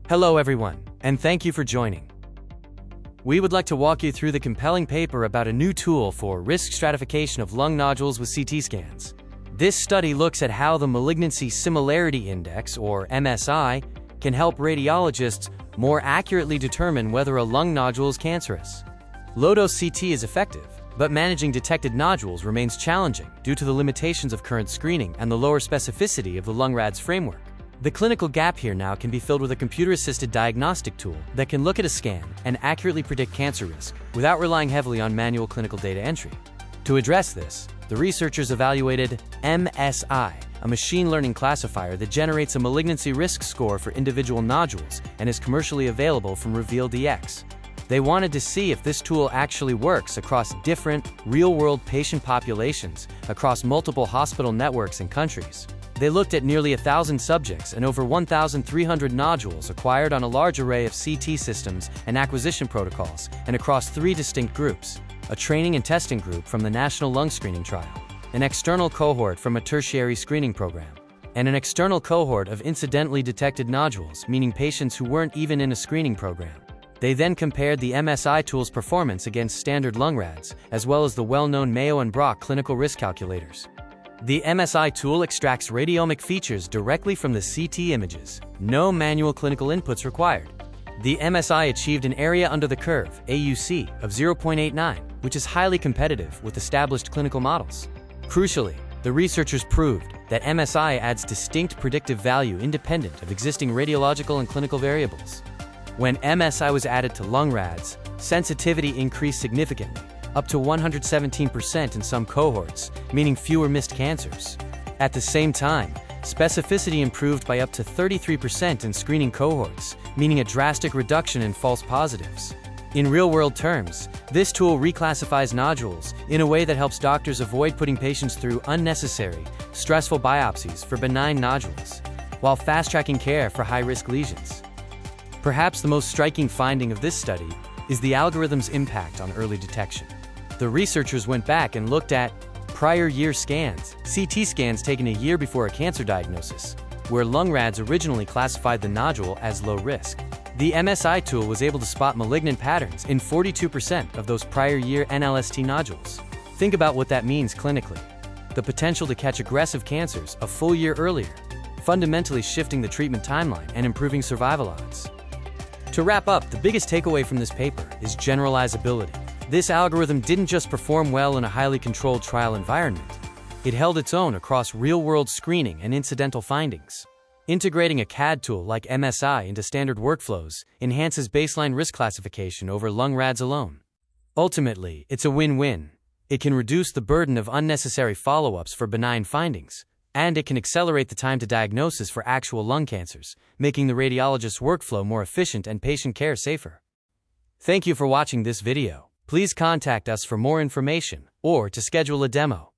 Hello everyone, and thank you for joining. We would like to walk you through the compelling paper about a new tool for risk stratification of lung nodules with CT scans. This study looks at how the Malignancy Similarity Index, or MSI, can help radiologists more accurately determine whether a lung nodule is cancerous. Low-dose CT is effective, but managing detected nodules remains challenging due to the limitations of current screening and the lower specificity of the Lung-RADS framework. The clinical gap here now can be filled with a computer-assisted diagnostic tool that can look at a scan and accurately predict cancer risk without relying heavily on manual clinical data entry. To address this, the researchers evaluated MSI, a machine learning classifier that generates a malignancy risk score for individual nodules and is commercially available from RevealDx. They wanted to see if this tool actually works across different, real-world patient populations across multiple hospital networks and countries. They looked at nearly 1,000 subjects and over 1,300 nodules acquired on a large array of CT systems and acquisition protocols and across 3 distinct groups: a training and testing group from the National Lung Screening Trial, an external cohort from a tertiary screening program, and an external cohort of incidentally detected nodules, meaning patients who weren't even in a screening program. They then compared the MSI tool's performance against standard Lung-RADS, as well as the well-known Mayo and Brock clinical risk calculators. The MSI tool extracts radiomic features directly from the CT images. No manual clinical inputs required. The MSI achieved an area under the curve, AUC, of 0.89, which is highly competitive with established clinical models. Crucially, the researchers proved that MSI adds distinct predictive value independent of existing radiological and clinical variables. When MSI was added to Lung-RADS, sensitivity increased significantly, up to 117% in some cohorts, meaning fewer missed cancers. At the same time, specificity improved by up to 33% in screening cohorts, meaning a drastic reduction in false positives. In real-world terms, this tool reclassifies nodules in a way that helps doctors avoid putting patients through unnecessary, stressful biopsies for benign nodules, while fast-tracking care for high-risk lesions. Perhaps the most striking finding of this study is the algorithm's impact on early detection. The researchers went back and looked at prior year scans, CT scans taken a year before a cancer diagnosis, where Lung-RADS originally classified the nodule as low risk. The MSI tool was able to spot malignant patterns in 42% of those prior year NLST nodules. Think about what that means clinically. The potential to catch aggressive cancers a full year earlier, fundamentally shifting the treatment timeline and improving survival odds. To wrap up, the biggest takeaway from this paper is generalizability. This algorithm didn't just perform well in a highly controlled trial environment. It held its own across real-world screening and incidental findings. Integrating a CAD tool like MSI into standard workflows enhances baseline risk classification over Lung-RADS alone. Ultimately, it's a win-win. It can reduce the burden of unnecessary follow-ups for benign findings, and it can accelerate the time to diagnosis for actual lung cancers, making the radiologist's workflow more efficient and patient care safer. Thank you for watching this video. Please contact us for more information or to schedule a demo.